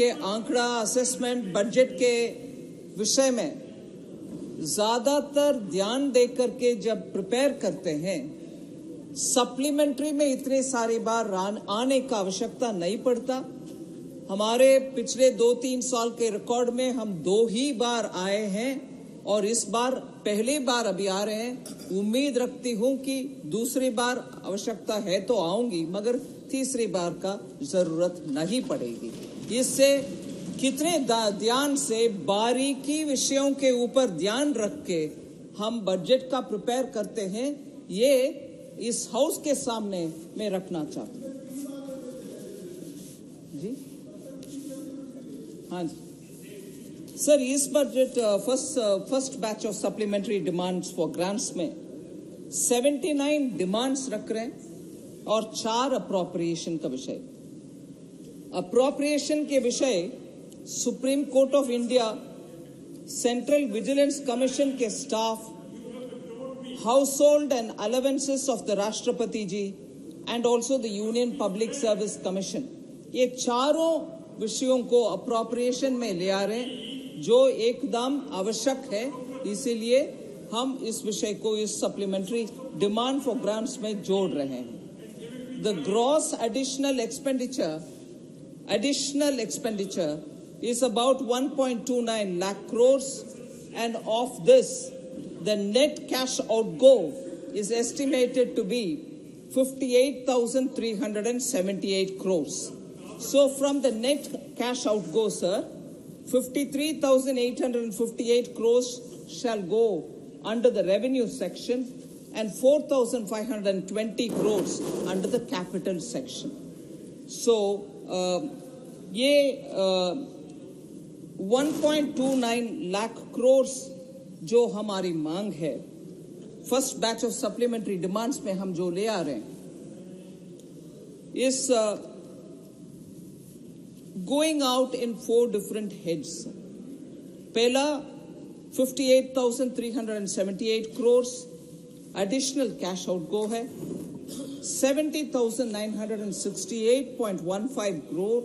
के आंकड़ा assessment budget के विषय में ज्यादातर ध्यान देकर के जब प्रिपेयर करते हैं, सप्लीमेंट्री में इतने सारी बार आने का आवश्यकता नहीं पड़ता। हमारे पिछले 2-3 साल के रिकॉर्ड में हम 2 ही बार आए हैं और इस बार पहली बार अभी आ रहे हैं। उम्मीद रखती हूं कि दूसरी बार आवश्यकता है तो आऊंगी, मगर तीसरी बार का जरूरत नहीं पड़ेगी। इससे कितने ध्यान से बारीकी विषयों के ऊपर ध्यान रख के हम बजट का प्रिपेयर करते हैं, ये इस हाउस के सामने मैं रखना चाहता हूं। जी हाँ जी सर, इस budget first batch of supplementary demands for grants में 79 डिमांड्स रख रहे हैं और 4 अप्रोप्रिएशन का विषय। अप्रोप्रिएशन के विषय supreme court of India, central vigilance commission के staff, household and allowances of the राष्ट्रपति ji and also the union public service commission, ये चारों विषयों को अप्रोप्रिएशन में ले आ रहे हैं, जो एकदम आवश्यक है। इसीलिए हम इस विषय को इस सप्लीमेंट्री डिमांड फॉर ग्रांट्स में जोड़ रहे हैं। The gross additional expenditure is about 1.29 lakh crores, and of this the net cash outgo is estimated to be 58,378 crores. So from the net cash outgo, sir, 53,858 crores shall go under the revenue section and 4,520 crores under the capital section. So ये 1.29 लाख करोड़ जो हमारी मांग है, first batch of supplementary demands में हम जो ले आ रहे हैं, इस going out in 4 different heads. पहला 58,378 करोड़ एडिशनल कैश आउटगो है, 70,968.15 crore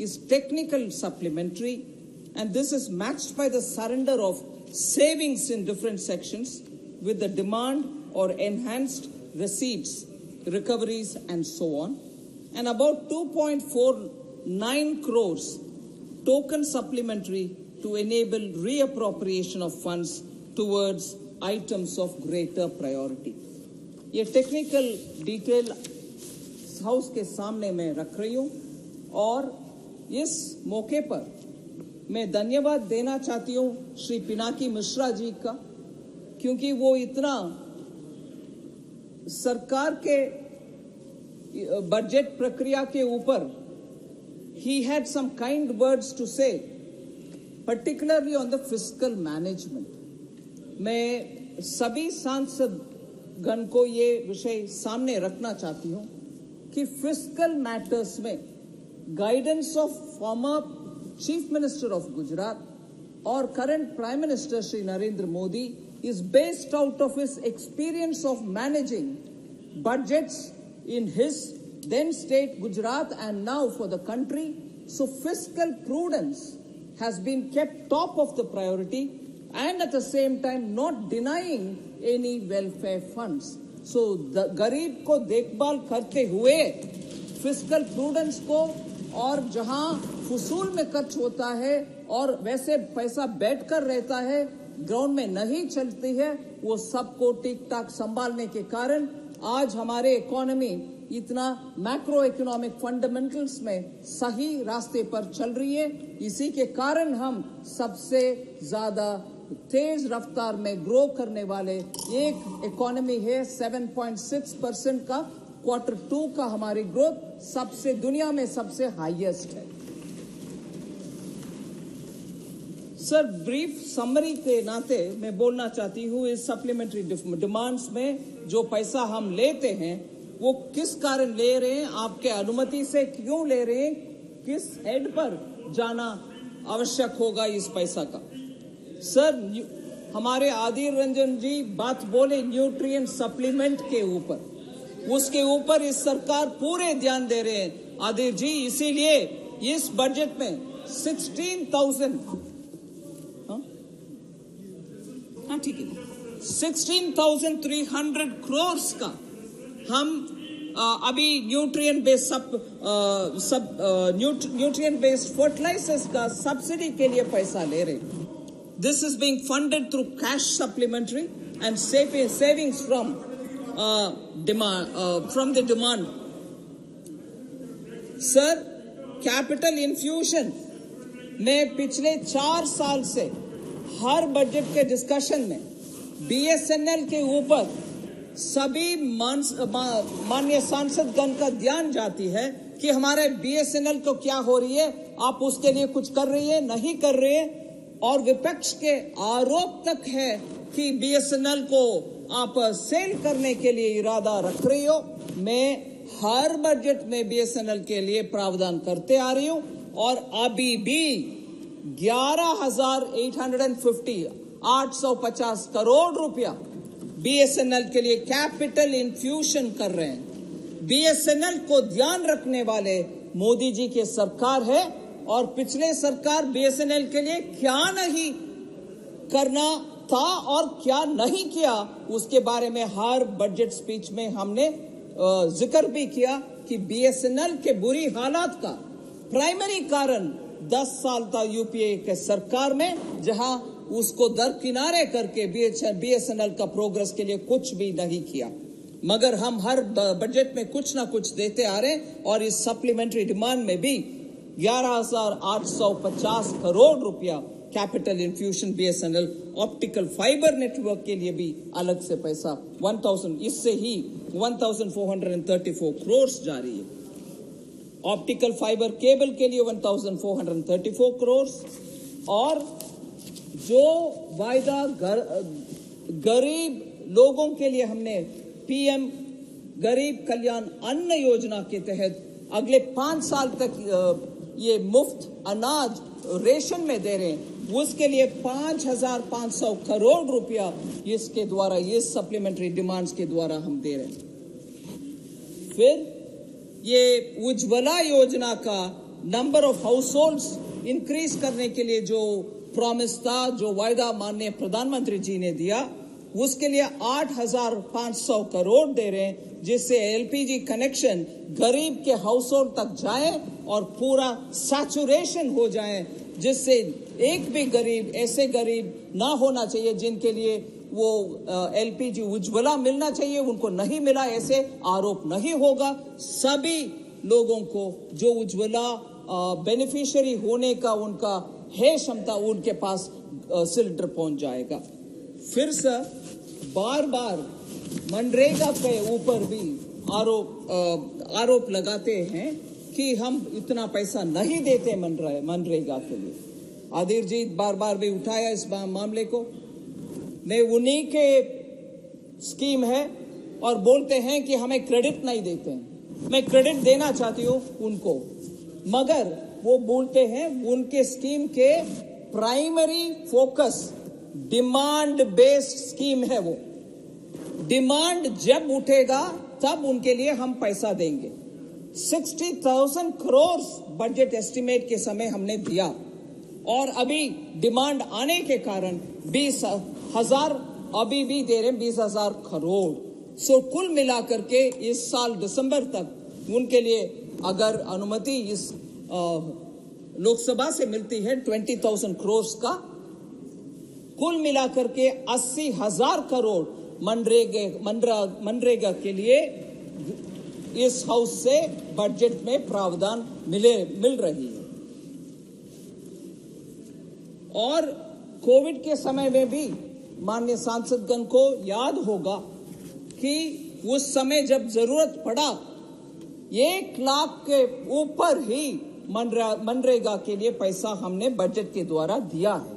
is technical supplementary, and this is matched by the surrender of savings in different sections with the demand or enhanced receipts, recoveries and so on, and about 2.49 crores token supplementary to enable reappropriation of funds towards items of greater priority. ये technical detail house के सामने मैं रख रही हूं और इस मौके पर मैं धन्यवाद देना चाहती हूं श्री पिनाकी मिश्रा जी का, क्योंकि वो इतना सरकार के बजट प्रक्रिया के ऊपर he had some kind words to say, particularly on the fiscal management. मैं सभी सांसद गण को ये विषय सामने रखना चाहती हूं कि फिस्कल मैटर्स में guidance of former chief minister of Gujarat और current prime minister Shri Narendra Modi is based out of his experience of managing budgets in his then state Gujarat and now for the country. So fiscal prudence has been kept top of the priority and at the same time not denying any welfare funds. So the गरीब को देखभाल करते हुए fiscal prudence को, और जहां फुसूल में खर्च होता है और वैसे पैसा बैठकर रहता है, ग्राउंड में नहीं चलती है, वो सबको ठीक ठाक संभालने के कारण आज हमारे इकोनॉमी इतना मैक्रो इकोनॉमिक फंडामेंटल्स में सही रास्ते पर चल रही है। इसी के कारण हम सबसे ज्यादा तेज रफ्तार में ग्रो करने वाले एक इकोनॉमी है। 7.6% का Q2 का हमारी ग्रोथ सबसे दुनिया में सबसे हाईएस्ट है। सर, ब्रीफ समरी के नाते मैं बोलना चाहती हूँ, इस सप्लीमेंट्री डिमांड्स में जो पैसा हम लेते हैं वो किस कारण ले रहे हैं, आपके अनुमति से क्यों ले रहे हैं, किस हेड पर जाना आवश्यक होगा इस पैसा का। सर, हमारे आदिर रंजन जी बात बोले न्यूट्रिएंट सप्लीमेंट के ऊपर, उसके ऊपर इस सरकार पूरे ध्यान दे रहे हैं आदिर जी। इसीलिए इस बजट में 16,000 ठीक है 16,300 crores का हम अभी न्यूट्रिएंट बेस्ड फर्टिलाइजर्स का सब्सिडी के लिए पैसा ले रहे हैं. This is being funded through cash supplementary and savings from the demand. Sir, capital infusion में पिछले 4 साल से हर बजट के डिस्कशन में बीएसएनएल के ऊपर सभी माननीय सांसदगण का ध्यान जाती है कि हमारे बीएसएनएल को क्या हो रही है, आप उसके लिए कुछ कर रही है, नहीं कर रही है. और विपक्ष के आरोप तक है कि बीएसएनएल को आप सेल करने के लिए इरादा रख रही हो. मैं हर बजट में बीएसएनएल के लिए प्रावधान करते आ रही हूं और अभी भी 850 करोड़ रुपया बीएसएनएल के लिए कैपिटल इन्फ्यूजन कर रहे हैं. बीएसएनएल को ध्यान रखने वाले मोदी जी की सरकार है और पिछले सरकार बीएसएनएल के लिए क्या नहीं करना था और क्या नहीं किया उसके बारे में हर बजट स्पीच में हमने जिक्र भी किया कि बीएसएनएल के बुरी हालात का प्राइमरी कारण 10 साल था यूपीए के सरकार में, जहां उसको दरकिनारे करके बीएसएनएल का प्रोग्रेस के लिए कुछ भी नहीं किया. मगर हम हर बजट में कुछ ना कुछ देते आ रहे हैं और इस सप्लीमेंट्री डिमांड में भी 11,850 करोड़ रुपया capital infusion BSNL optical fibre network के लिए भी अलग से पैसा 1000 इससे ही 1434 करोड़ जारी है. ऑप्टिकल फाइबर केबल के लिए 1434 करोड़ और जो वायदा गरीब लोगों के लिए हमने पीएम गरीब कल्याण अन्न योजना के तहत अगले 5 साल तक ये मुफ्त अनाज रेशन में दे रहे हैं, उसके लिए 5,500 करोड़ रुपया इसके द्वारा ये सप्लीमेंट्री डिमांड्स के द्वारा हम दे रहे हैं. फिर ये उज्ज्वला योजना का number of house holds increase करने के लिए जो प्रॉमिस था, जो वायदा माननीय प्रधानमंत्री जी ने दिया, उसके लिए 8,500 करोड़ दे रहे हैं, जिससे एलपीजी कनेक्शन गरीब के हाउस होल्ड तक जाए और पूरा सैचुरेशन हो जाए, जिससे एक भी गरीब ऐसे गरीब ना होना चाहिए जिनके लिए वो एलपीजी उज्ज्वला मिलना चाहिए उनको नहीं मिला, ऐसे आरोप नहीं होगा. सभी लोगों को जो उज्ज्वला बेनिफिशियरी होने का उनका है क्षमता, उनके पास सिलेंडर पहुंच जाएगा. फिर से बार बार मनरेगा के ऊपर भी आरोप लगाते हैं कि हम इतना पैसा नहीं देते मनरेगा के लिए. आदिर जी बार बार भी उठाया इस मामले को. मैं उन्हीं के स्कीम है और बोलते हैं कि हमें क्रेडिट नहीं देते हैं. मैं क्रेडिट देना चाहती हूं उनको, मगर वो बोलते हैं उनके स्कीम के primary focus demand based scheme है. वो डिमांड जब उठेगा तब उनके लिए हम पैसा देंगे. 60,000 करोड़ बजट एस्टिमेट के समय हमने दिया और अभी डिमांड आने के कारण 20,000 अभी भी दे रहे हैं, 20,000 करोड़. सो कुल मिलाकर के इस साल दिसंबर तक उनके लिए अगर अनुमति इस लोकसभा से मिलती है 20,000 करोड़ का, कुल मिलाकर के 80,000 करोड़ मनरेगा के लिए इस हाउस से बजट में प्रावधान मिल रही है. और कोविड के समय में भी माननीय सांसदगण को याद होगा कि उस समय जब जरूरत पड़ा 1 लाख के ऊपर ही मनरेगा के लिए पैसा हमने बजट के द्वारा दिया है.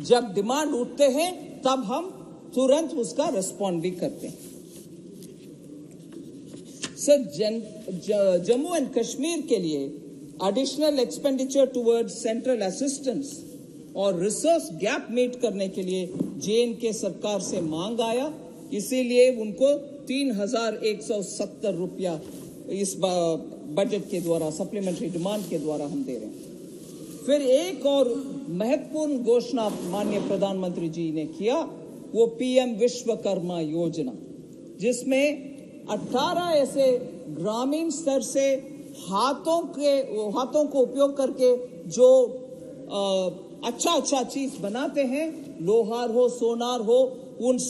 जब डिमांड उठते हैं तब हम तुरंत उसका रिस्पॉन्ड भी करते हैं. सर, जम्मू एंड कश्मीर के लिए additional expenditure towards central assistance और रिसोर्स गैप मीट करने के लिए जेएनके सरकार से मांग आया, इसीलिए उनको 3,170 रुपया इस बजट के द्वारा सप्लीमेंट्री डिमांड के द्वारा हम दे रहे हैं. फिर एक और महत्वपूर्ण घोषणा माननीय प्रधानमंत्री जी ने किया, वो पीएम विश्वकर्मा योजना, जिसमें 18 ऐसे ग्रामीण स्तर से हाथों को उपयोग करके जो अच्छा चीज बनाते हैं, लोहार हो, सोनार हो, उन